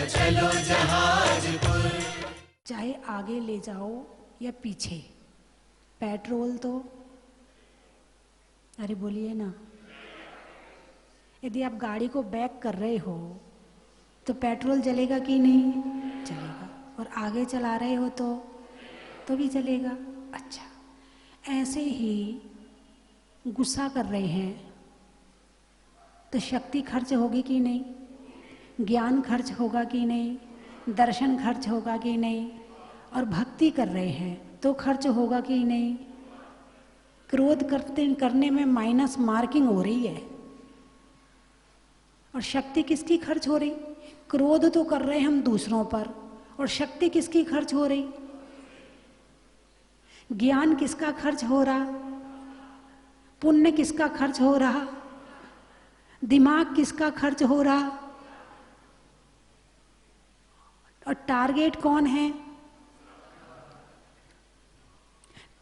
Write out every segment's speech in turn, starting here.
चलो जहाजपुर। चाहे आगे ले जाओ या पीछे, पेट्रोल तो, अरे बोलिए ना, यदि आप गाड़ी को बैक कर रहे हो तो पेट्रोल जलेगा कि नहीं चलेगा, और आगे चला रहे हो तो भी चलेगा। अच्छा, ऐसे ही गुस्सा कर रहे हैं तो शक्ति खर्च होगी कि नहीं, ज्ञान खर्च होगा कि नहीं, दर्शन खर्च होगा कि नहीं, और भक्ति कर रहे हैं तो खर्च होगा कि नहीं। क्रोध करने में माइनस मार्किंग हो रही है, और शक्ति किसकी खर्च हो रही, क्रोध तो कर रहे हैं हम दूसरों पर, और शक्ति किसकी खर्च हो रही, ज्ञान किसका खर्च हो रहा, पुण्य किसका खर्च हो रहा, दिमाग किसका खर्च हो रहा, और टारगेट कौन है,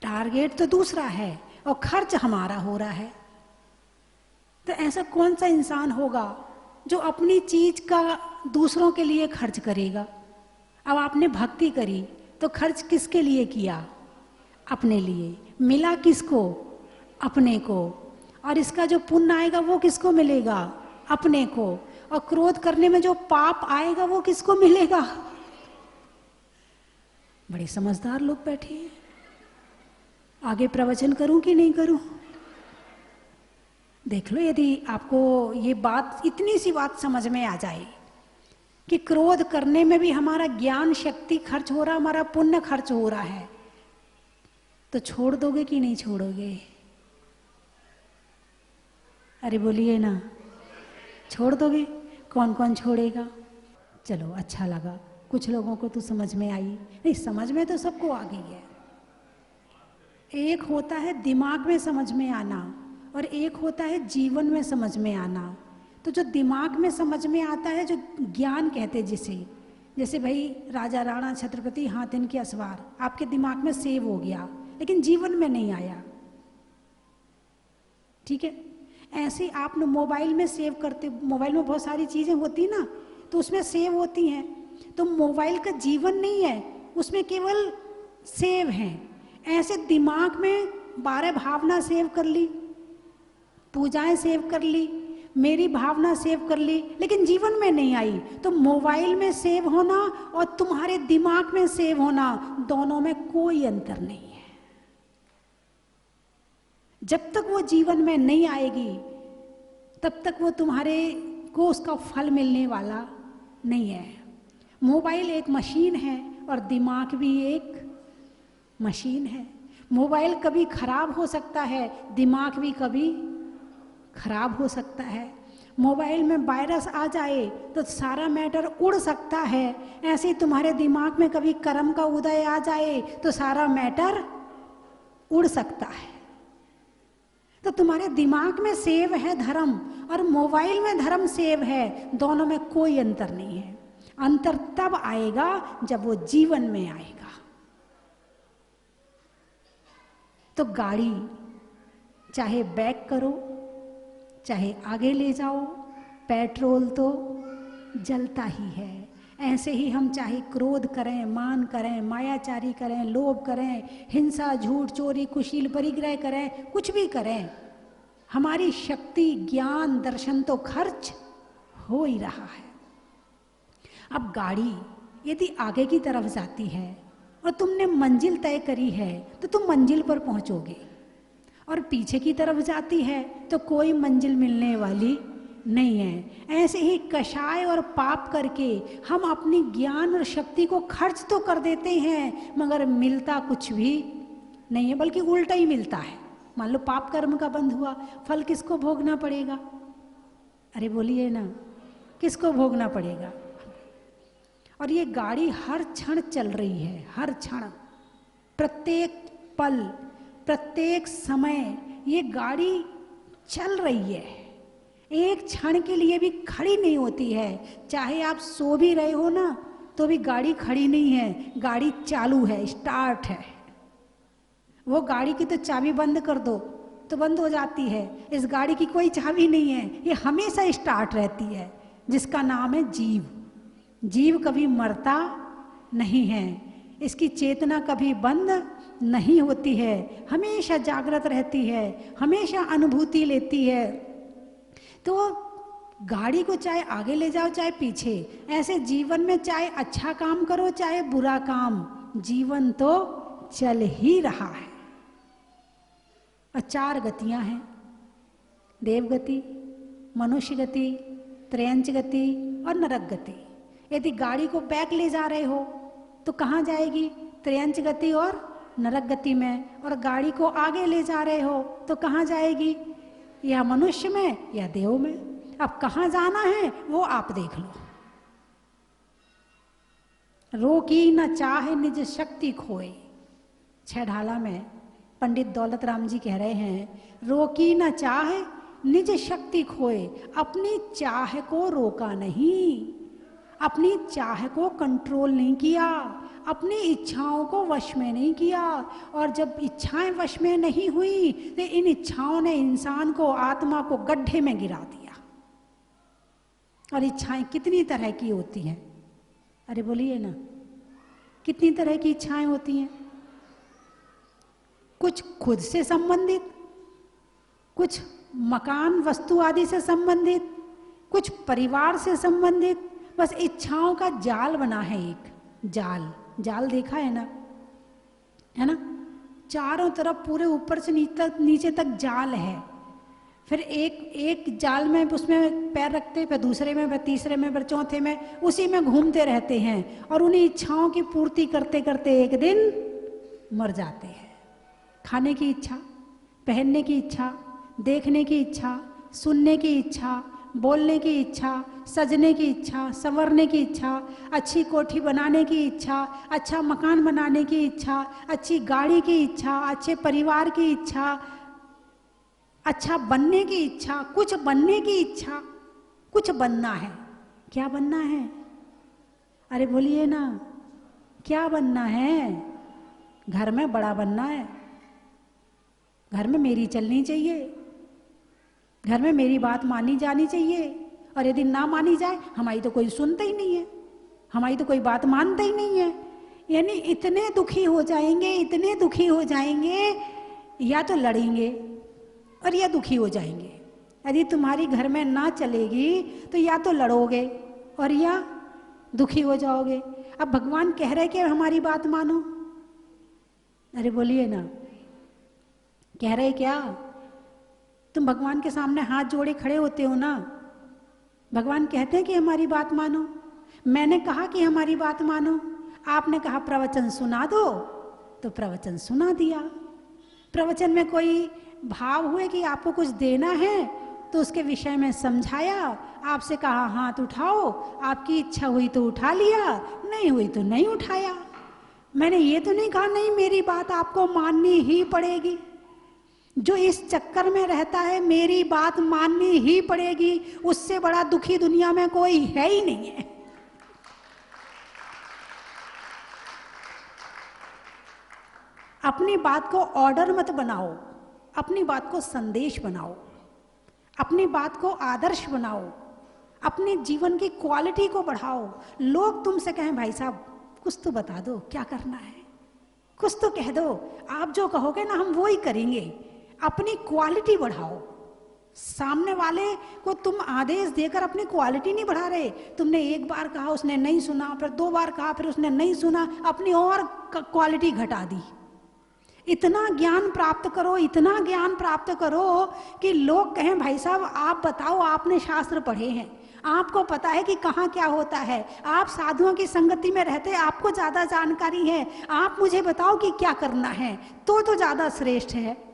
टारगेट तो दूसरा है और खर्च हमारा हो रहा है। तो ऐसा कौन सा इंसान होगा जो अपनी चीज का दूसरों के लिए खर्च करेगा। अब आपने भक्ति करी तो खर्च किसके लिए किया, अपने लिए, मिला किसको, अपने को, और इसका जो पुण्य आएगा वो किसको मिलेगा, अपने को, और क्रोध करने में जो पाप आएगा वो किसको मिलेगा। बड़े समझदार लोग बैठे हैं। आगे प्रवचन करूं कि नहीं करूं, देख लो। यदि आपको ये बात, इतनी सी बात समझ में आ जाए कि क्रोध करने में भी हमारा ज्ञान शक्ति खर्च हो रहा, हमारा पुण्य खर्च हो रहा है, तो छोड़ दोगे कि नहीं छोड़ोगे, अरे बोलिए ना, छोड़ दोगे। कौन कौन छोड़ेगा। चलो अच्छा लगा, कुछ लोगों को तो समझ में आई, नहीं समझ में तो सबको आ गई है। एक होता है दिमाग में समझ में आना और एक होता है जीवन में समझ में आना। तो जो दिमाग में समझ में आता है, जो ज्ञान कहते जिसे, जैसे भाई राजा राणा छत्रपति हाथ इनके असवार आपके दिमाग में सेव हो गया लेकिन जीवन में नहीं आया, ठीक है। ऐसे आप मोबाइल में सेव करते, मोबाइल में बहुत सारी चीजें होती ना, तो उसमें सेव होती हैं, तो मोबाइल का जीवन नहीं है, उसमें केवल सेव है। ऐसे दिमाग में 12 भावना सेव कर ली, पूजाएं सेव कर ली, मेरी भावना सेव कर ली, लेकिन जीवन में नहीं आई। तो मोबाइल में सेव होना और तुम्हारे दिमाग में सेव होना, दोनों में कोई अंतर नहीं है। जब तक वो जीवन में नहीं आएगी तब तक वो तुम्हारे को उसका फल मिलने वाला नहीं है। मोबाइल एक मशीन है और दिमाग भी एक मशीन है। मोबाइल कभी खराब हो सकता है, दिमाग भी कभी खराब हो सकता है। मोबाइल में वायरस आ जाए तो सारा मैटर उड़ सकता है, ऐसे तुम्हारे दिमाग में कभी कर्म का उदय आ जाए तो सारा मैटर उड़ सकता है। तो तुम्हारे दिमाग में सेव है धर्म और मोबाइल में धर्म सेव है, दोनों में कोई अंतर नहीं है। अंतर तब आएगा जब वो जीवन में आएगा। तो गाड़ी चाहे बैक करो चाहे आगे ले जाओ, पेट्रोल तो जलता ही है। ऐसे ही हम चाहे क्रोध करें, मान करें, मायाचारी करें, लोभ करें, हिंसा, झूठ, चोरी, कुशील, परिग्रह करें, कुछ भी करें, हमारी शक्ति, ज्ञान, दर्शन तो खर्च हो ही रहा है। अब गाड़ी यदि आगे की तरफ जाती है और तुमने मंजिल तय करी है तो तुम मंजिल पर पहुंचोगे, और पीछे की तरफ जाती है तो कोई मंजिल मिलने वाली नहीं है। ऐसे ही कषाय और पाप करके हम अपनी ज्ञान और शक्ति को खर्च तो कर देते हैं मगर मिलता कुछ भी नहीं है, बल्कि उल्टा ही मिलता है। मान लो पाप कर्म का बंध हुआ, फल किसको भोगना पड़ेगा, अरे बोलिए ना, किसको भोगना पड़ेगा। और ये गाड़ी हर क्षण चल रही है, हर क्षण, प्रत्येक पल, प्रत्येक समय ये गाड़ी चल रही है, एक क्षण के लिए भी खड़ी नहीं होती है। चाहे आप सो भी रहे हो ना तो भी गाड़ी खड़ी नहीं है, गाड़ी चालू है, स्टार्ट है। वो गाड़ी की तो चाबी बंद कर दो तो बंद हो जाती है। इस गाड़ी की कोई चाबी नहीं है, ये हमेशा स्टार्ट रहती है, जिसका नाम है जीव। जीव कभी मरता नहीं है, इसकी चेतना कभी बंद नहीं होती है, हमेशा जागृत रहती है, हमेशा अनुभूति लेती है। तो गाड़ी को चाहे आगे ले जाओ चाहे पीछे, ऐसे जीवन में चाहे अच्छा काम करो चाहे बुरा काम, जीवन तो चल ही रहा है। और 4 गतियां हैं, देवगति, मनुष्य गति, त्रयंच गति और नरक गति। यदि गाड़ी को बैक ले जा रहे हो तो कहाँ जाएगी? त्रयंच गति और नरक गति में। और गाड़ी को आगे ले जा रहे हो तो कहाँ जाएगी? या मनुष्य में या देव में। अब कहाँ जाना है वो आप देख लो। रोकी न चाहे निज शक्ति खोए, 6 ढाला में पंडित दौलत राम जी कह रहे हैं, रोकी न चाहे निज शक्ति खोए। अपनी चाह को रोका नहीं, अपनी चाह को कंट्रोल नहीं किया, अपनी इच्छाओं को वश में नहीं किया। और जब इच्छाएं वश में नहीं हुई तो इन इच्छाओं ने इंसान को, आत्मा को गड्ढे में गिरा दिया। और इच्छाएं कितनी तरह की होती हैं? अरे बोलिए ना, कितनी तरह की इच्छाएं होती हैं? कुछ खुद से संबंधित, कुछ मकान वस्तु आदि से संबंधित, कुछ परिवार से संबंधित। बस इच्छाओं का जाल बना है, एक जाल। जाल देखा है ना, है ना? चारों तरफ पूरे ऊपर से नीचे तक जाल है। फिर एक जाल में उसमें पैर रखते, फिर दूसरे में, फिर तीसरे में, फिर चौथे में, उसी में घूमते रहते हैं। और उन्हीं इच्छाओं की पूर्ति करते करते एक दिन मर जाते हैं। खाने की इच्छा, पहनने की इच्छा, देखने की इच्छा, सुनने की इच्छा, बोलने की इच्छा, सजने की इच्छा, संवरने की इच्छा, अच्छी कोठी बनाने की इच्छा, अच्छा मकान बनाने की इच्छा, अच्छी गाड़ी की इच्छा, अच्छे परिवार की इच्छा, अच्छा बनने की इच्छा, कुछ बनने की इच्छा, कुछ बनना है। क्या बनना है? अरे बोलिए ना, क्या बनना है? घर में बड़ा बनना है, घर में मेरी चलनी चाहिए, घर में मेरी बात मानी जानी चाहिए। और यदि ना मानी जाए, हमारी तो कोई सुनता ही नहीं है, हमारी तो कोई बात मानता ही नहीं है। यानी इतने दुखी हो जाएंगे, इतने दुखी हो जाएंगे, या तो लड़ेंगे और या दुखी हो जाएंगे। यदि तुम्हारी घर में ना चलेगी तो या तो लड़ोगे और या दुखी हो जाओगे। अब भगवान कह रहे कि हमारी बात मानो। अरे बोलिए ना, कह रहे क्या? तुम भगवान के सामने हाथ जोड़े खड़े होते हो ना, भगवान कहते हैं कि हमारी बात मानो। मैंने कहा कि हमारी बात मानो, आपने कहा प्रवचन सुना दो, तो प्रवचन सुना दिया। प्रवचन में कोई भाव हुए कि आपको कुछ देना है तो उसके विषय में समझाया, आपसे कहा हाथ उठाओ, आपकी इच्छा हुई तो उठा लिया, नहीं हुई तो नहीं उठाया। मैंने ये तो नहीं कहा नहीं मेरी बात आपको माननी ही पड़ेगी। जो इस चक्कर में रहता है मेरी बात माननी ही पड़ेगी, उससे बड़ा दुखी दुनिया में कोई है ही नहीं है। अपनी बात को ऑर्डर मत बनाओ, अपनी बात को संदेश बनाओ, अपनी बात को आदर्श बनाओ, अपने जीवन की क्वालिटी को बढ़ाओ। लोग तुमसे कहें भाई साहब कुछ तो बता दो क्या करना है, कुछ तो कह दो, आप जो कहोगे ना हम वो ही करेंगे। अपनी क्वालिटी बढ़ाओ। सामने वाले को तुम आदेश देकर अपनी क्वालिटी नहीं बढ़ा रहे। तुमने एक बार कहा उसने नहीं सुना, फिर 2 बार कहा फिर उसने नहीं सुना, अपनी और क्वालिटी घटा दी। इतना ज्ञान प्राप्त करो, इतना ज्ञान प्राप्त करो कि लोग कहें भाई साहब आप बताओ, आपने शास्त्र पढ़े हैं, आपको पता है कि कहाँ क्या होता है, आप साधुओं की संगति में रहते, आपको ज़्यादा जानकारी है, आप मुझे बताओ कि क्या करना है, तो ज़्यादा श्रेष्ठ है।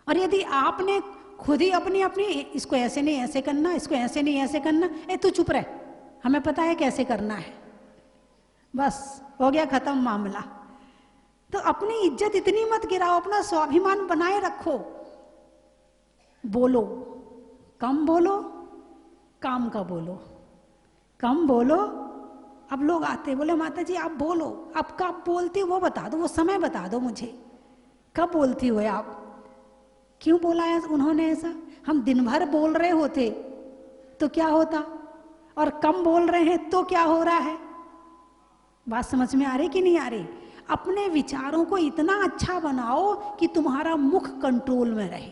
और यदि आपने खुद ही अपनी इसको ऐसे नहीं ऐसे करना, इसको ऐसे नहीं ऐसे करना, तू चुप रह, हमें पता है कैसे करना है, बस हो गया खत्म मामला। तो अपनी इज्जत इतनी मत गिराओ, अपना स्वाभिमान बनाए रखो। बोलो, कम बोलो, काम का बोलो, कम बोलो। अब लोग आते बोले माता जी आप बोलो, अब कब बोलती हो वो बता दो, वो समय बता दो मुझे, कब बोलती हो आप। क्यों बोला है उन्होंने ऐसा? हम दिन भर बोल रहे होते तो क्या होता, और कम बोल रहे हैं तो क्या हो रहा है? बात समझ में आ रही कि नहीं आ रही? अपने विचारों को इतना अच्छा बनाओ कि तुम्हारा मुख कंट्रोल में रहे।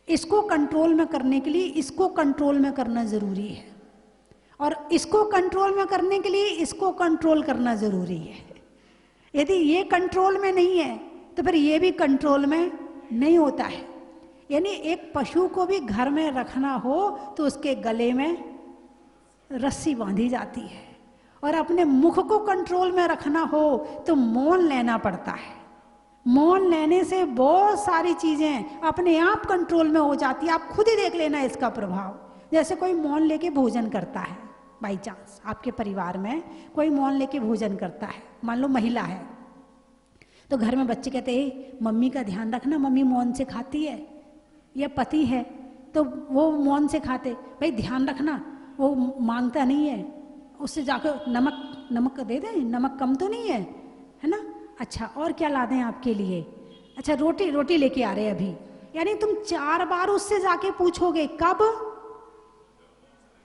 इसको कंट्रोल में करने के लिए इसको कंट्रोल में करना जरूरी है, और इसको कंट्रोल में करने के लिए इसको कंट्रोल करना जरूरी है। यदि ये कंट्रोल में नहीं है तो फिर ये भी कंट्रोल में नहीं होता है। यानी एक पशु को भी घर में रखना हो तो उसके गले में रस्सी बांधी जाती है, और अपने मुख को कंट्रोल में रखना हो तो मौन लेना पड़ता है। मौन लेने से बहुत सारी चीजें अपने आप कंट्रोल में हो जाती है। आप खुद ही देख लेना इसका प्रभाव। जैसे कोई मौन लेके भोजन करता है, बाई चांस आपके परिवार में कोई मौन लेके भोजन करता है, मान लो महिला है, तो घर में बच्चे कहते हैं मम्मी का ध्यान रखना, मम्मी मौन से खाती है। या पति है तो वो मौन से खाते, भाई ध्यान रखना वो मांगता नहीं है, उससे जाकर नमक दे दें, नमक कम तो नहीं है ना? अच्छा, और क्या ला दें आपके लिए? अच्छा, रोटी लेके आ रहे अभी। यानी तुम 4 बार उससे जाके पूछोगे, कब?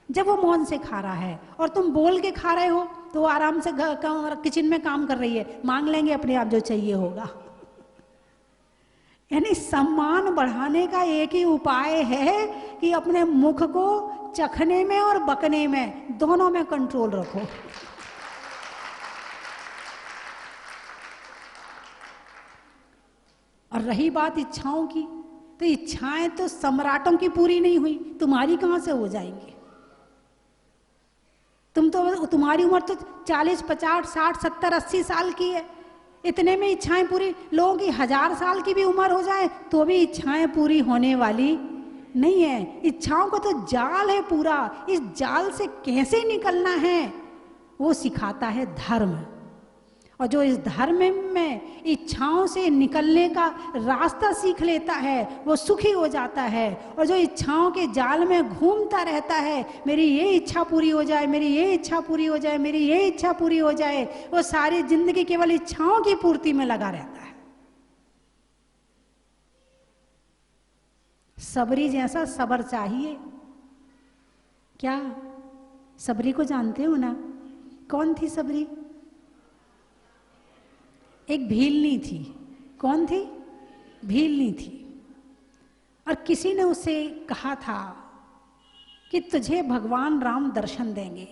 जब वो मौन से खा रहा है। और तुम बोल के खा रहे हो तो वो आराम से किचन में काम कर रही है, मांग लेंगे अपने आप जो चाहिए होगा। यानी सम्मान बढ़ाने का एक ही उपाय है कि अपने मुख को चखने में और बकने में दोनों में कंट्रोल रखो। और रही बात इच्छाओं की, तो इच्छाएं तो सम्राटों की पूरी नहीं हुई, तुम्हारी कहां से हो जाएंगी? तुम्हारी उम्र तो 40, 50, 60, 70, 80 साल की है, इतने में इच्छाएं पूरी। लोगों की 1000 साल की भी उम्र हो जाए तो भी इच्छाएं पूरी होने वाली नहीं है। इच्छाओं का तो जाल है पूरा। इस जाल से कैसे निकलना है वो सिखाता है धर्म। और जो इस धर्म में इच्छाओं से निकलने का रास्ता सीख लेता है वो सुखी हो जाता है। और जो इच्छाओं के जाल में घूमता रहता है, मेरी ये इच्छा पूरी हो जाए, मेरी ये इच्छा पूरी हो जाए, मेरी ये इच्छा पूरी हो जाए, वो सारी जिंदगी केवल इच्छाओं की पूर्ति में लगा रहता है। सबरी जैसा सबर चाहिए। क्या सबरी को जानते हो ना? कौन थी सबरी? एक भीलनी थी। कौन थी? भीलनी थी। और किसी ने उसे कहा था कि तुझे भगवान राम दर्शन देंगे,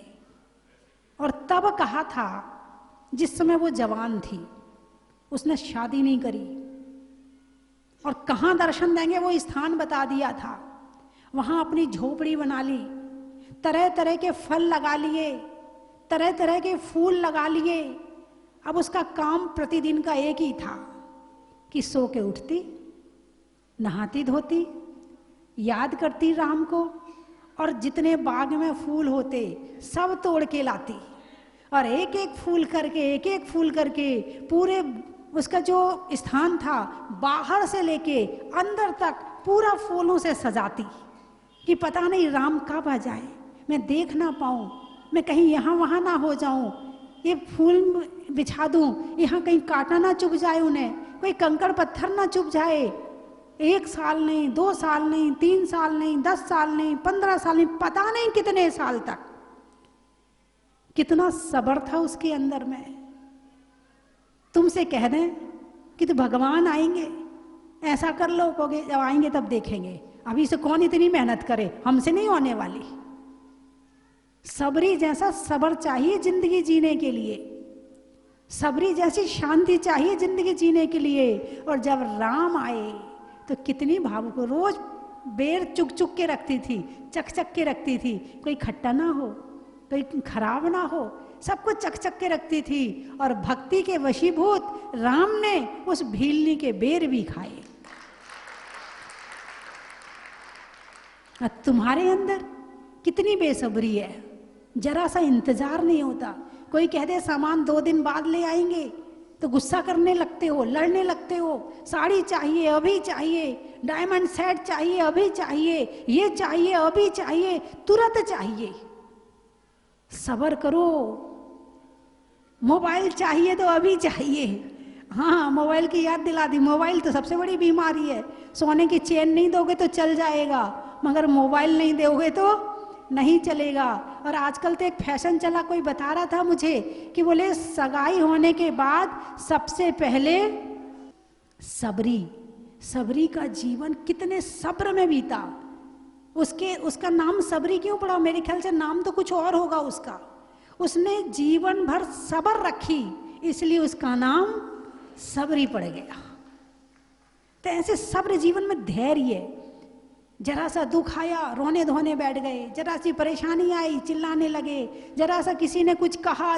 और तब कहा था जिस समय वो जवान थी, उसने शादी नहीं करी। और कहाँ दर्शन देंगे वो स्थान बता दिया था। वहां अपनी झोपड़ी बना ली, तरह तरह के फल लगा लिए, तरह तरह के फूल लगा लिए। अब उसका काम प्रतिदिन का एक ही था कि सो के उठती, नहाती धोती, याद करती राम को, और जितने बाग में फूल होते सब तोड़ के लाती, और एक एक फूल करके पूरे उसका जो स्थान था बाहर से लेके अंदर तक पूरा फूलों से सजाती कि पता नहीं राम कब आ जाए, मैं देख ना पाऊं, मैं कहीं यहाँ वहाँ ना हो जाऊं, ये फूल बिछा दूं, यहाँ कहीं कांटा ना चुभ जाए, उन्हें कोई कंकड़ पत्थर ना चुभ जाए। 1 साल नहीं, 2 साल नहीं, 3 साल नहीं, 10 साल नहीं, 15 साल नहीं, पता नहीं कितने साल तक। कितना सब्र था उसके अंदर में। तुमसे कह दें कि तो भगवान आएंगे, ऐसा कर लो, कहोगे जब आएंगे तब देखेंगे, अभी से कौन इतनी मेहनत करे, हमसे नहीं होने वाली। सबरी जैसा सब्र चाहिए जिंदगी जीने के लिए, सबरी जैसी शांति चाहिए जिंदगी जीने के लिए। और जब राम आए तो कितनी भावुक, रोज बेर चुक चुक के रखती थी, चक चक के रखती थी, कोई खट्टा ना हो, कोई खराब ना हो, सब कुछ चक चक के रखती थी। और भक्ति के वशीभूत राम ने उस भीलनी के बेर भी खाए। तुम्हारे अंदर कितनी बेसब्री है, जरा सा इंतजार नहीं होता। कोई कह दे सामान 2 दिन बाद ले आएंगे तो गुस्सा करने लगते हो, लड़ने लगते हो, साड़ी चाहिए अभी चाहिए, डायमंड सेट चाहिए अभी चाहिए, ये चाहिए अभी चाहिए, तुरंत चाहिए। सब्र करो। मोबाइल चाहिए तो अभी चाहिए, हाँ, मोबाइल की याद दिला दी। मोबाइल तो सबसे बड़ी बीमारी है। सोने की चैन नहीं दोगे तो चल जाएगा, मगर मोबाइल नहीं दोगे तो नहीं चलेगा। और आजकल तो एक फैशन चला, कोई बता रहा था मुझे कि बोले सगाई होने के बाद सबसे पहले सबरी का जीवन कितने सब्र में बीता। उसका नाम सबरी क्यों पड़ा? मेरे ख्याल से नाम तो कुछ और होगा उसका। उसने जीवन भर सब्र रखी, इसलिए उसका नाम सबरी पड़ गया। तो ऐसे सब्र, जीवन में धैर्य। जरा सा दुख आया रोने धोने बैठ गए, जरा सी परेशानी आई चिल्लाने लगे, जरा सा किसी ने कुछ कहा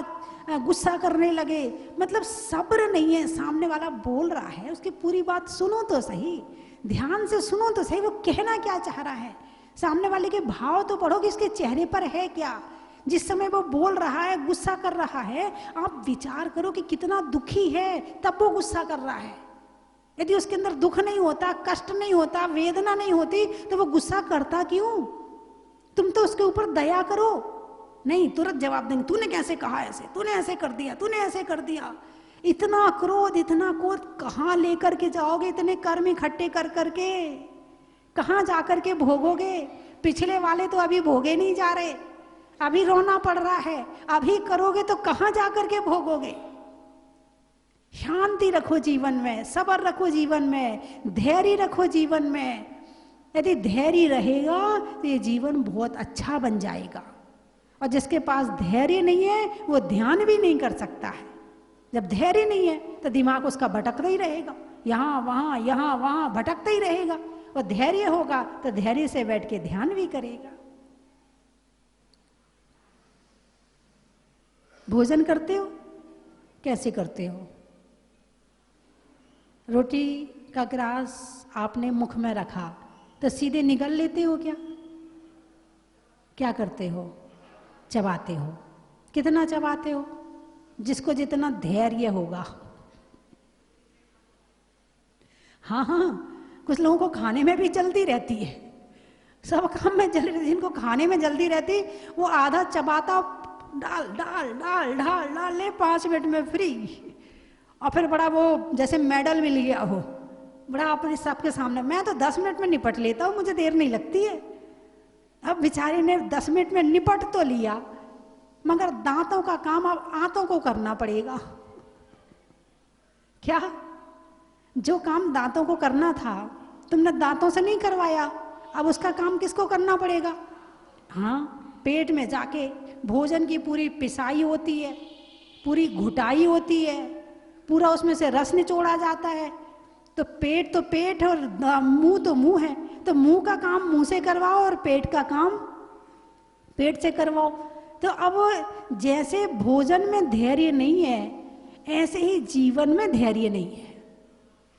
गुस्सा करने लगे। मतलब सब्र नहीं है। सामने वाला बोल रहा है, उसकी पूरी बात सुनो तो सही, ध्यान से सुनो तो सही, वो कहना क्या चाह रहा है। सामने वाले के भाव तो पढ़ो कि इसके चेहरे पर है क्या। जिस समय वो बोल रहा है, गुस्सा कर रहा है, आप विचार करो कि कितना दुखी है, तब वो गुस्सा कर रहा है। यदि उसके अंदर दुख नहीं होता, कष्ट नहीं होता, वेदना नहीं होती, तो वो गुस्सा करता क्यों? तुम तो उसके ऊपर दया करो। नहीं, तुरंत जवाब देंगे, तूने कैसे कहा ऐसे, तूने ऐसे कर दिया, तूने ऐसे कर दिया। इतना क्रोध कहाँ लेकर के जाओगे? इतने कर्म इकट्ठे कर करके कहाँ जाकर के भोगोगे? पिछले वाले तो अभी भोगे नहीं जा रहे, अभी रोना पड़ रहा है। अभी करोगे तो कहाँ जाकर के भोगोगे? शांति रखो जीवन में, सब्र रखो जीवन में, धैर्य रखो जीवन में। यदि धैर्य रहेगा तो ये जीवन बहुत अच्छा बन जाएगा। और जिसके पास धैर्य नहीं है वो ध्यान भी नहीं कर सकता है। जब धैर्य नहीं है तो दिमाग उसका भटकता ही रहेगा, यहाँ वहाँ भटकता ही रहेगा। और धैर्य होगा तो धैर्य से बैठ के ध्यान भी करेगा। भोजन करते हो, कैसे करते हो? रोटी का गिलास आपने मुख में रखा तो सीधे निगल लेते हो क्या? क्या करते हो? चबाते हो। कितना चबाते हो? जिसको जितना धैर्य होगा। हाँ, कुछ लोगों को खाने में भी जल्दी रहती है, सब काम में जल्दी। जिनको खाने में जल्दी रहती, वो आधा चबाता, डाल डाल डाल डाल डाल ले, 5 मिनट में फ्री। और फिर बड़ा वो जैसे मेडल मिल गया हो, बड़ा अपने सबके सामने। मैं तो 10 मिनट में निपट लेता हूँ, मुझे देर नहीं लगती है। अब बेचारे ने 10 मिनट में निपट तो लिया, मगर दांतों का काम अब आंतों को करना पड़ेगा। क्या? जो काम दांतों को करना था तुमने दांतों से नहीं करवाया, अब उसका काम किसको करना पड़ेगा? हाँ, पेट में जाके भोजन की पूरी पिसाई होती है, पूरी घुटाई होती है, पूरा उसमें से रस निचोड़ा जाता है। तो पेट और मुंह तो मुंह है, तो मुंह का काम मुंह से करवाओ और पेट का काम पेट से करवाओ। तो अब जैसे भोजन में धैर्य नहीं है, ऐसे ही जीवन में धैर्य नहीं है।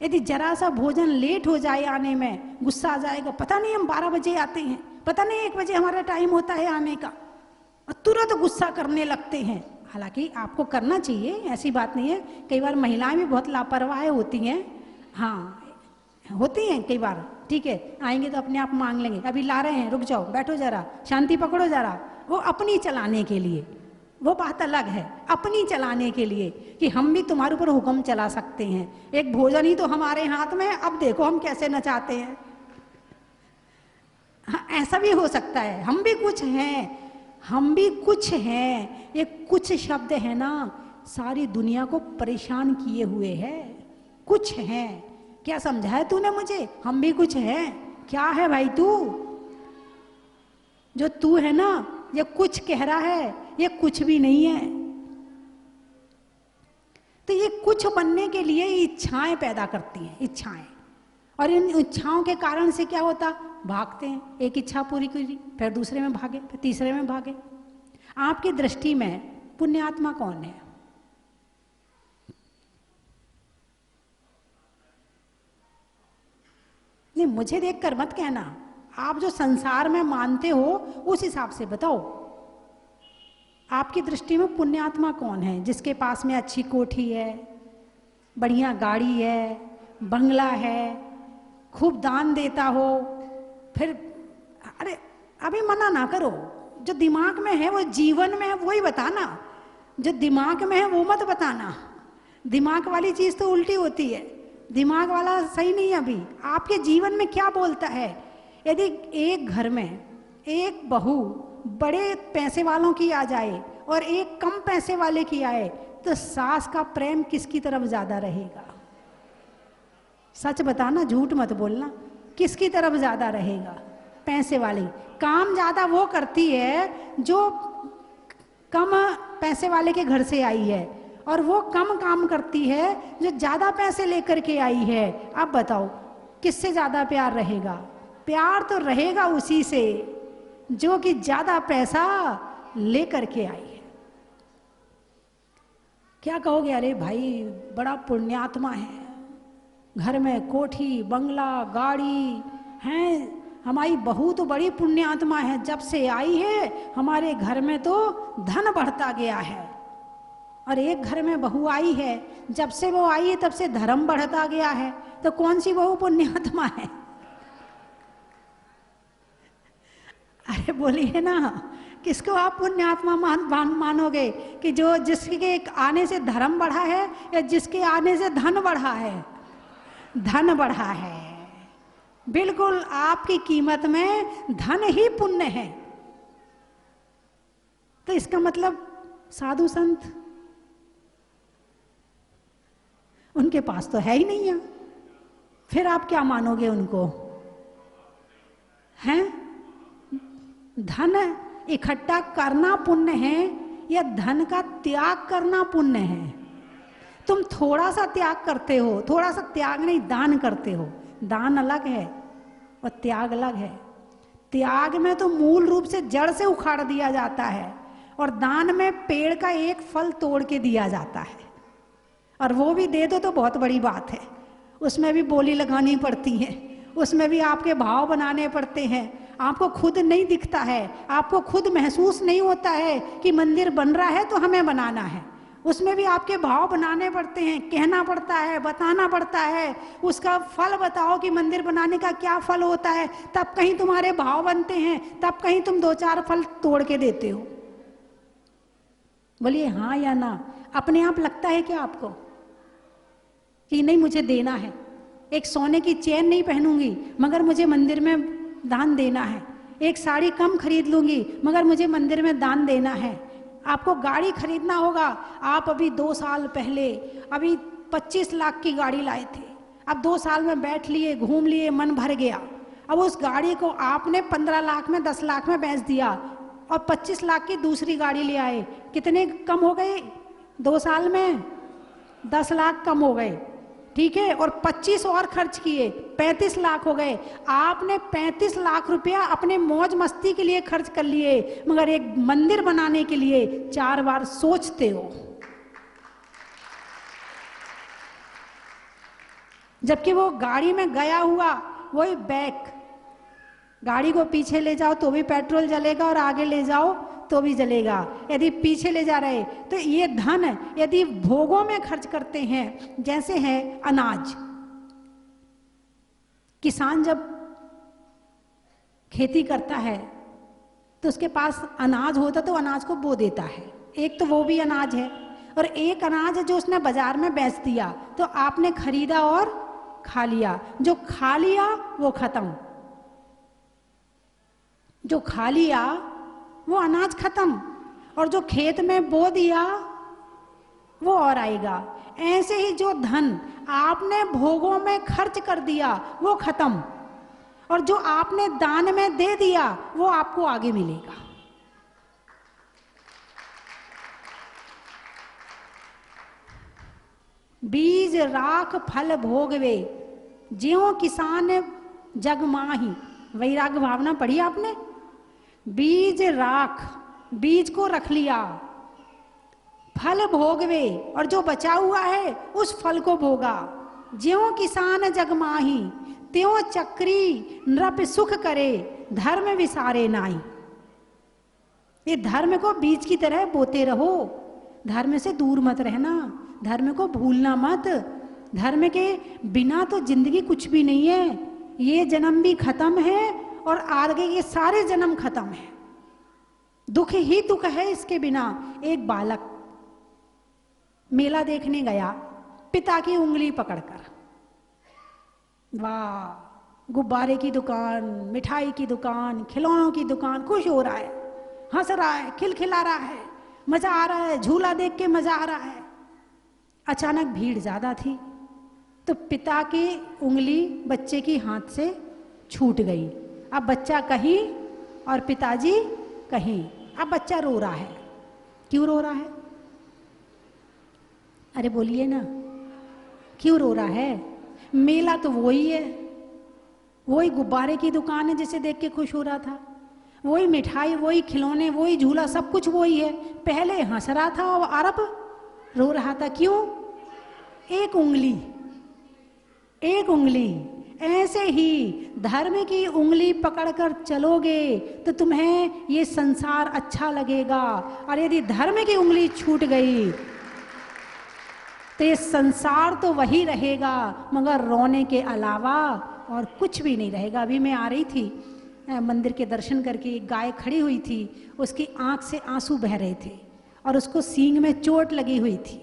यदि जरा सा भोजन लेट हो जाए आने में, गुस्सा आ जाएगा। पता नहीं हम 12 बजे आते हैं, पता नहीं 1 बजे हमारा टाइम होता है आने का, और तुरंत गुस्सा करने लगते हैं। हालांकि आपको करना चाहिए, ऐसी बात नहीं है। कई बार महिलाएं भी बहुत लापरवाह होती हैं। हाँ, होती हैं कई बार। ठीक है, आएंगे तो अपने आप मांग लेंगे, अभी ला रहे हैं, रुक जाओ, बैठो जरा, शांति पकड़ो जरा। वो अपनी चलाने के लिए, वो बात अलग है, अपनी चलाने के लिए कि हम भी तुम्हारे ऊपर हुक्म चला सकते हैं। एक भोजन ही तो हमारे हाथ में है, अब देखो हम कैसे नचाते हैं। हाँ, ऐसा भी हो सकता है। हम भी कुछ हैं, हम भी कुछ हैं। ये कुछ शब्द है ना, सारी दुनिया को परेशान किए हुए है। कुछ हैं, क्या समझा है तूने मुझे? हम भी कुछ हैं। क्या है भाई तू? जो तू है ना, ये कुछ कह रहा है, ये कुछ भी नहीं है। तो ये कुछ बनने के लिए इच्छाएं पैदा करती हैं, इच्छाएं। और इन इच्छाओं के कारण से क्या होता? भागते हैं। एक इच्छा पूरी करी, फिर दूसरे में भागे, फिर तीसरे में भागे। आपकी दृष्टि में पुण्यात्मा कौन है? नहीं, मुझे देखकर मत कहना, आप जो संसार में मानते हो उस हिसाब से बताओ। आपकी दृष्टि में पुण्यात्मा कौन है? जिसके पास में अच्छी कोठी है, बढ़िया गाड़ी है, बंगला है, खूब दान देता हो। फिर अरे अभी मना ना करो, जो दिमाग में है वो जीवन में है वही बताना, जो दिमाग में है वो मत बताना। दिमाग वाली चीज तो उल्टी होती है, दिमाग वाला सही नहीं है। अभी आपके जीवन में क्या बोलता है? यदि एक घर में एक बहू बड़े पैसे वालों की आ जाए और एक कम पैसे वाले की आए, तो सास का प्रेम किसकी तरफ ज्यादा रहेगा? सच बताना, झूठ मत बोलना। किसकी तरफ ज्यादा रहेगा? पैसे वाली। काम ज्यादा वो करती है जो कम पैसे वाले के घर से आई है, और वो कम काम करती है जो ज्यादा पैसे लेकर के आई है। अब बताओ किससे ज्यादा प्यार रहेगा? प्यार तो रहेगा उसी से जो कि ज्यादा पैसा लेकर के आई है। क्या कहोगे? अरे भाई बड़ा पुण्यात्मा है, घर में कोठी बंगला गाड़ी है, हमारी बहू तो बड़ी पुण्यात्मा है, जब से आई है हमारे घर में तो धन बढ़ता गया है। और एक घर में बहू आई है, जब से वो आई है तब से धर्म बढ़ता गया है। तो कौन सी बहू पुण्यात्मा है? अरे बोलिए ना, किसको आप पुण्यात्मा मानोगे? कि जो जिसके आने से धर्म बढ़ा है या जिसके आने से धन बढ़ा है? धन बढ़ा है। बिल्कुल आपकी कीमत में धन ही पुण्य है। तो इसका मतलब साधु संत उनके पास तो है ही नहीं है, फिर आप क्या मानोगे उनको? हैं? धन इकट्ठा करना पुण्य है या धन का त्याग करना पुण्य है? तुम थोड़ा सा त्याग करते हो, थोड़ा सा त्याग नहीं, दान करते हो। दान अलग है और त्याग अलग है। त्याग में तो मूल रूप से जड़ से उखाड़ दिया जाता है, और दान में पेड़ का एक फल तोड़ के दिया जाता है, और वो भी दे दो तो बहुत बड़ी बात है। उसमें भी बोली लगानी पड़ती है, उसमें भी आपके भाव बनाने पड़ते हैं। आपको खुद नहीं दिखता है, आपको खुद महसूस नहीं होता है कि मंदिर बन रहा है तो हमें बनाना है। उसमें भी आपके भाव बनाने पड़ते हैं, कहना पड़ता है, बताना पड़ता है, उसका फल बताओ कि मंदिर बनाने का क्या फल होता है, तब कहीं तुम्हारे भाव बनते हैं, तब कहीं तुम 2-4 फल तोड़ के देते हो। बोलिए हाँ या ना? अपने आप लगता है क्या आपको कि नहीं मुझे देना है? एक सोने की चेन नहीं पहनूंगी मगर मुझे मंदिर में दान देना है, एक साड़ी कम खरीद लूंगी मगर मुझे मंदिर में दान देना है। आपको गाड़ी खरीदना होगा, आप अभी 2 साल पहले अभी 25 लाख की गाड़ी लाए थे, अब 2 साल में बैठ लिए, घूम लिए, मन भर गया। अब उस गाड़ी को आपने 15 लाख में, 10 लाख में बेच दिया और 25 लाख की दूसरी गाड़ी ले आए। कितने कम हो गए? 2 साल में 10 लाख कम हो गए, ठीक है, और 25 और खर्च किए, 35 लाख हो गए। आपने 35 लाख रुपया अपने मौज मस्ती के लिए खर्च कर लिए, मगर एक मंदिर बनाने के लिए 4 बार सोचते हो। जबकि वो गाड़ी में गया हुआ वही बैक, गाड़ी को पीछे ले जाओ तो भी पेट्रोल जलेगा और आगे ले जाओ तो भी जलेगा। यदि पीछे ले जा रहे तो ये धन यदि भोगों में खर्च करते हैं, जैसे है अनाज। किसान जब खेती करता है तो उसके पास अनाज होता तो अनाज को बो देता है, एक तो वो भी अनाज है, और एक अनाज है जो उसने बाजार में बेच दिया, तो आपने खरीदा और खा लिया। जो खा लिया वो खत्म, जो खा लिया वो अनाज खत्म, और जो खेत में बो दिया वो और आएगा। ऐसे ही जो धन आपने भोगों में खर्च कर दिया वो खत्म, और जो आपने दान में दे दिया वो आपको आगे मिलेगा। बीज राख फल भोगवे, ज्यों किसान जग माही। वैराग्य भावना पढ़ी आपने? बीज राख, बीज को रख लिया, फल भोगवे, और जो बचा हुआ है उस फल को भोगा। ज्यों किसान जग माही, त्यों चक्री नृप सुख करे, धर्म विसारे नाई। ये धर्म को बीज की तरह बोते रहो, धर्म से दूर मत रहना, धर्म को भूलना मत। धर्म के बिना तो जिंदगी कुछ भी नहीं है। ये जन्म भी खत्म है और आगे ये सारे जन्म खत्म है, दुख ही दुख है इसके बिना। एक बालक मेला देखने गया, पिता की उंगली पकड़कर। वाह, गुब्बारे की दुकान, मिठाई की दुकान, खिलौनों की दुकान, खुश हो रहा है, हंस रहा है, खिलखिला रहा है, मजा आ रहा है, झूला देख के मजा आ रहा है। अचानक भीड़ ज्यादा थी तो पिता की उंगली बच्चे की हाथ से छूट गई। अब बच्चा कहीं और पिताजी कहीं। अब बच्चा रो रहा है। क्यों रो रहा है? अरे बोलिए ना, क्यों रो रहा है? मेला तो वही है, वही गुब्बारे की दुकान है जिसे देख के खुश हो रहा था, वही मिठाई, वही खिलौने, वही झूला, सब कुछ वही है। पहले हंस रहा था और अब रो रहा था। क्यों? एक उंगली, एक उंगली। ऐसे ही धर्म की उंगली पकड़कर चलोगे तो तुम्हें ये संसार अच्छा लगेगा, और यदि धर्म की उंगली छूट गई तो ये संसार तो वही रहेगा मगर रोने के अलावा और कुछ भी नहीं रहेगा। अभी मैं आ रही थी मंदिर के दर्शन करके, एक गाय खड़ी हुई थी, उसकी आंख से आंसू बह रहे थे और उसको सींग में चोट लगी हुई थी।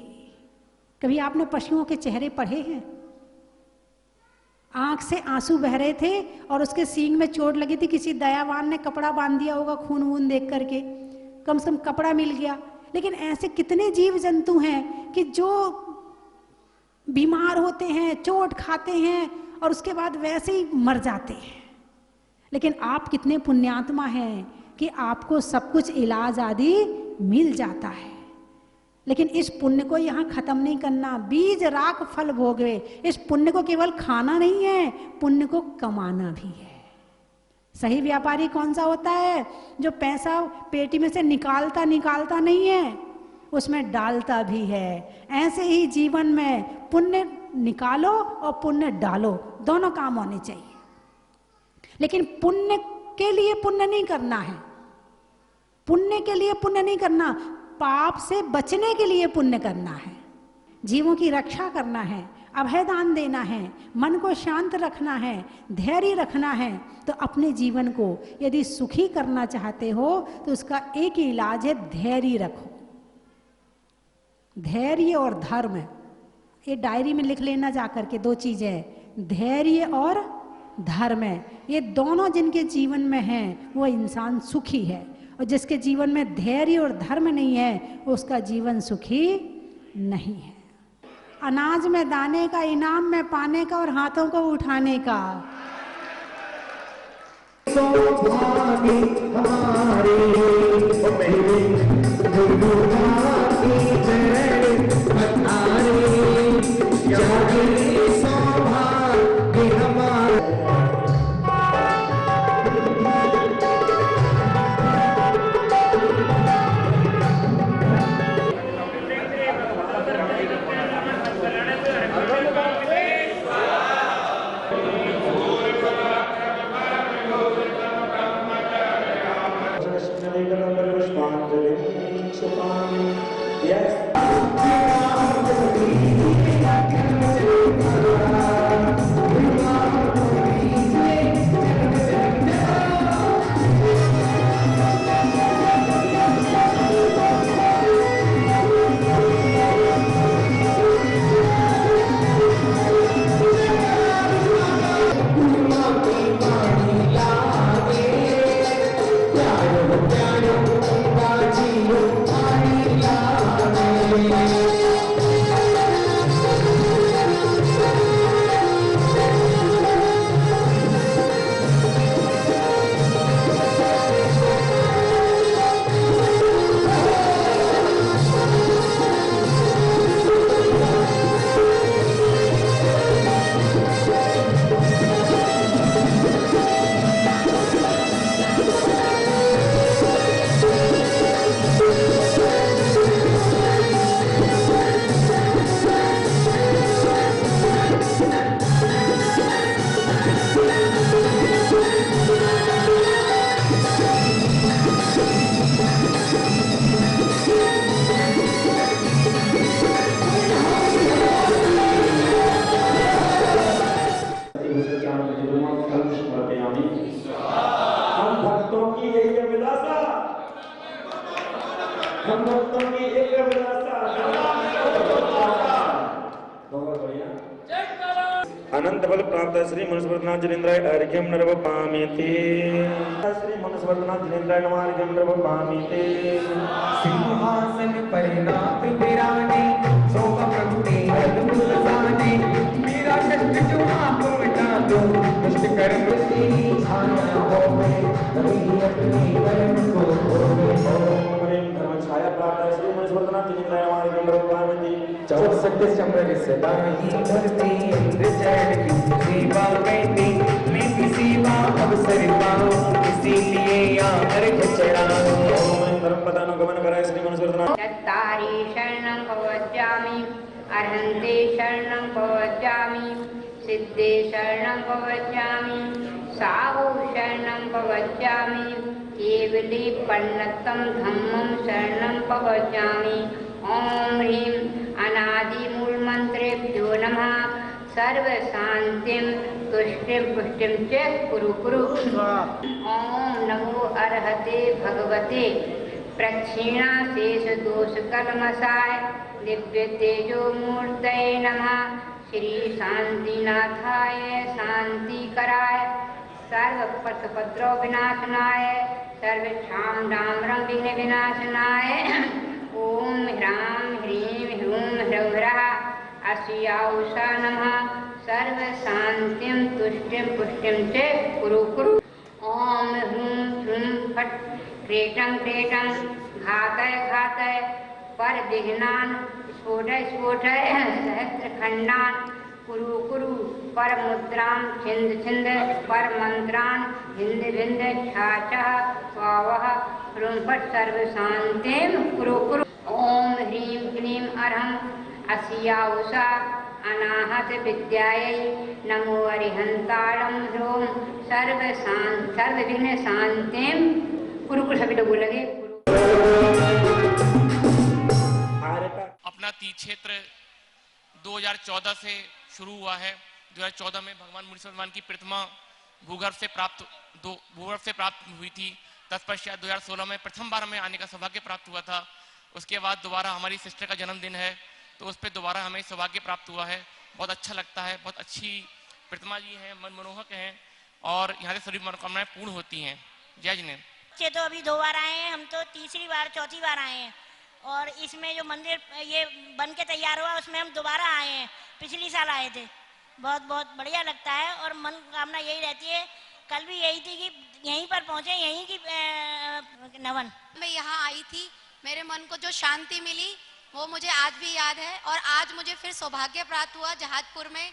कभी आपने पशुओं के चेहरे पढ़े हैं? आंख से आंसू बह रहे थे और उसके सींग में चोट लगी थी। किसी दयावान ने कपड़ा बांध दिया होगा, खून वून देख करके, कम से कम कपड़ा मिल गया। लेकिन ऐसे कितने जीव जंतु हैं कि जो बीमार होते हैं, चोट खाते हैं और उसके बाद वैसे ही मर जाते हैं। लेकिन आप कितने पुण्यात्मा हैं कि आपको सब कुछ इलाज आदि मिल जाता है। लेकिन इस पुण्य को यहाँ खत्म नहीं करना। बीज राख फल भोगवे। इस पुण्य को केवल खाना नहीं है, पुण्य को कमाना भी है। सही व्यापारी कौन सा होता है? जो पैसा पेटी में से निकालता निकालता नहीं है, उसमें डालता भी है। ऐसे ही जीवन में पुण्य निकालो और पुण्य डालो, दोनों काम होने चाहिए। लेकिन पुण्य के लिए पुण्य नहीं करना है, पुण्य के लिए पुण्य नहीं करना, पाप से बचने के लिए पुण्य करना है। जीवों की रक्षा करना है, अभयदान देना है, मन को शांत रखना है, धैर्य रखना है। तो अपने जीवन को यदि सुखी करना चाहते हो तो उसका एक ही इलाज है, धैर्य रखो। धैर्य और धर्म, ये डायरी में लिख लेना जाकर के, दो चीजें, धैर्य और धर्म। ये दोनों जिनके जीवन में हैं वो इंसान सुखी है, और जिसके जीवन में धैर्य और धर्म नहीं है उसका जीवन सुखी नहीं है। अनाज में दाने का, इनाम में पाने का और हाथों को उठाने का। सौभाग्य हमारे अनंत बल प्राप्त श्री मनुस्मृतनाथ जनेन्द्राय अर्घ्यम नर्वपामीति। श्री मनुस्मृतनाथ जनेन्द्राय नमः अर्घ्यम नर्वपामीति। सिंहासन परिणाम विराने शोभा प्रगटे अद्भुत साने मेरा कष्ट जो आप मिटा दो कष्ट कर्म से छाया हो मैं कभी अपने कर्म को खोए हो। धर्म छाया प्राप्त श्री मनुस्मृतनाथ जनेन्द्राय नमः अर्घ्यम नर्वपामीति। चौसठ चमर सदाई धरती इंद्र चरण की सेवा करती मैं भी सेवा अवसर पाऊं इसीलिए यहाँ अर्घ चढ़ाऊं। धर्मपदानुगमन कराय श्री मनुस्मृतनाथ। चत्तारि शरणं भवत्यामि अर्हन्ते शरणं भवत्यामि सिद्धे शरणं भवत्यामि साहु शरणं भवत्यामि केवले पन्नतं धम्मं शरणं भवत्यामि। ओम ह्रीं अनादिमूलमन्त्रेभ्यो नमः। सर्वशान्तिं तुष्टिं पुष्टिं च कुरु कुरु। ओम नमो अर्हते भगवते प्रक्षीणाशेष दोष कलमसाय दिव्य तेजो मूर्तये नमः। श्री शांतिनाथाय शांतिकराय सर्वपथपद्रव विनाशनाय सर्वक्षाम डाम्रं विघ्न विनाशनाय ओम ह्रां ह्रीं ह्रूं ह्रौह्रः अस्याउषा नमः। सर्वशान्तिं तुष्टिं पुष्टिं च कुरु कुरु। ओम ह्रूं ह्रूं फट् क्रेटं क्रेटं घातय घातय पर विघ्नान् स्फोटय स्फोटय सहस्रखण्डान् कुरु कुरु। पर मुद्रां छिन्द छिन्द पर मंत्रान् भिन्द भिन्द छाचः स्वावः ह्रूं फट् सर्वशान्तिं कुरु कुरु। ओम ह्रीं क्लीं अर्हं अस्याउषा अनाहत विद्यायै नमो अरिहन्तालं ह्रूं सर्वविघ्न शान्तिं कुरु कुरु। सभी लोग बोलेंगे अपना तीर्थ क्षेत्र 2014 से शुरू हुआ है। 2014 में भगवान मुनीश्वर भगवान की प्रतिमा भूगर्भ से प्राप्त हुई थी। तत्पश्चात 2016 में प्रथम बार हमें आने का सौभाग्य प्राप्त हुआ था। उसके बाद दोबारा हमारी सिस्टर का जन्मदिन है तो उस पर दोबारा हमें सौभाग्य प्राप्त हुआ है। बहुत अच्छा लगता है। बहुत अच्छी प्रतिमा जी हैं, मनमोहक हैं और यहाँ से सभी मनोकामनाएं पूर्ण होती हैं। जय जिनेन्द्र। बच्चे तो अभी 2 बार आए हैं, हम तो तीसरी बार चौथी बार आए हैं और इसमें जो मंदिर ये बन के तैयार हुआ उसमें हम दोबारा आए हैं। पिछली साल आए थे। बहुत बहुत बढ़िया लगता है और मन कामना यही रहती है। कल भी यही थी कि यहीं पर पहुंचे, यहीं की नवन। मैं यहाँ आई थी, मेरे मन को जो शांति मिली वो मुझे आज भी याद है और आज मुझे फिर सौभाग्य प्राप्त हुआ जहाजपुर में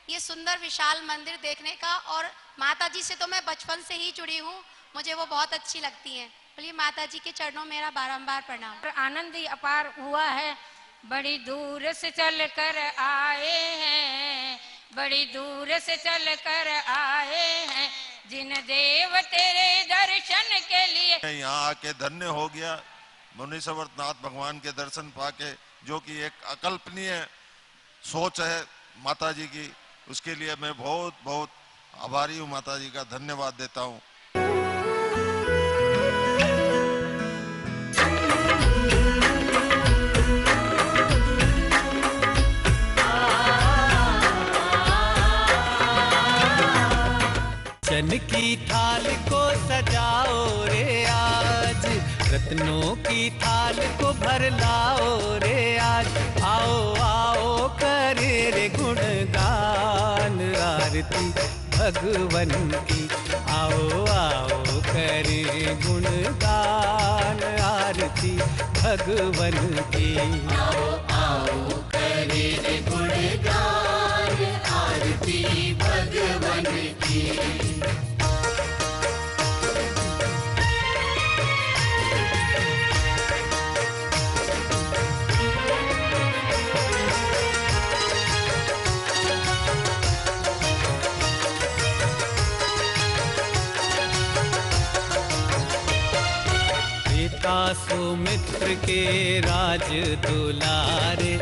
ये सुंदर विशाल मंदिर देखने का। और माता जी से तो मैं बचपन से ही जुड़ी हूँ, मुझे वो बहुत अच्छी लगती हैं। बोलिए माता जी के चरणों मेरा बारंबार प्रणाम। आनंद ही अपार हुआ है। बड़ी दूर से चल कर आए हैं, बड़ी दूर से चल कर आए हैं जिन देव तेरे दर्शन के लिए। यहाँ आके धन्य हो गया मुनीश्वरनाथ भगवान के दर्शन पाके, जो कि एक अकल्पनीय सोच है माता जी की। उसके लिए मैं बहुत बहुत आभारी हूँ, माता जी का धन्यवाद देता हूँ। चन की थाल को सजाओ रे आज, रत्नों की थाल को भर लाओ रे आज। आओ आओ करे रे गुणगान आरती भगवन की। आओ आओ करे गुणगान आरती भगवन की। आओ आओ करे रे गुणगान आरती भगवन की। सुमित्र के राज दुलारे।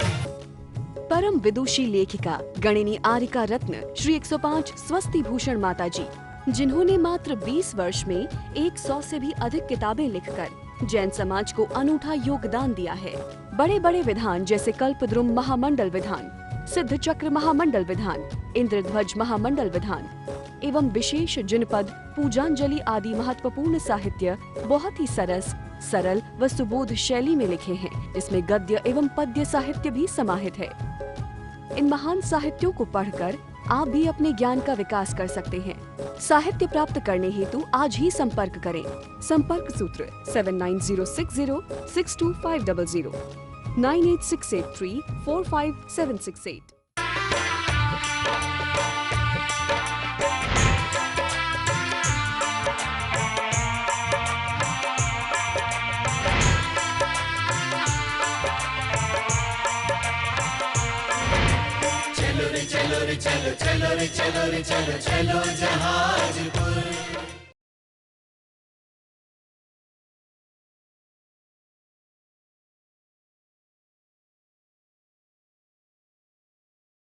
परम विदुषी लेखिका गणिनी आरिका रत्न श्री 105 स्वस्ति भूषण माता जी, जिन्होंने मात्र 20 वर्ष में 100 से भी अधिक किताबें लिखकर जैन समाज को अनूठा योगदान दिया है। बड़े बड़े विधान जैसे कल्पद्रुम महामंडल विधान, सिद्ध चक्र महामंडल विधान, इंद्रध्वज महामंडल विधान एवं विशेष जिनपद, पूजांजलि आदि महत्वपूर्ण साहित्य बहुत ही सरल व सुबोध शैली में लिखे हैं, जिसमें गद्य एवं पद्य साहित्य भी समाहित है। इन महान साहित्यों को पढ़कर आप भी अपने ज्ञान का विकास कर सकते हैं। साहित्य प्राप्त करने हेतु आज ही संपर्क करें। संपर्क सूत्र 7906062500 9868345768। चलो रे चलो रे चलो चलो रे चलो रे चलो चलो जहाजपुर।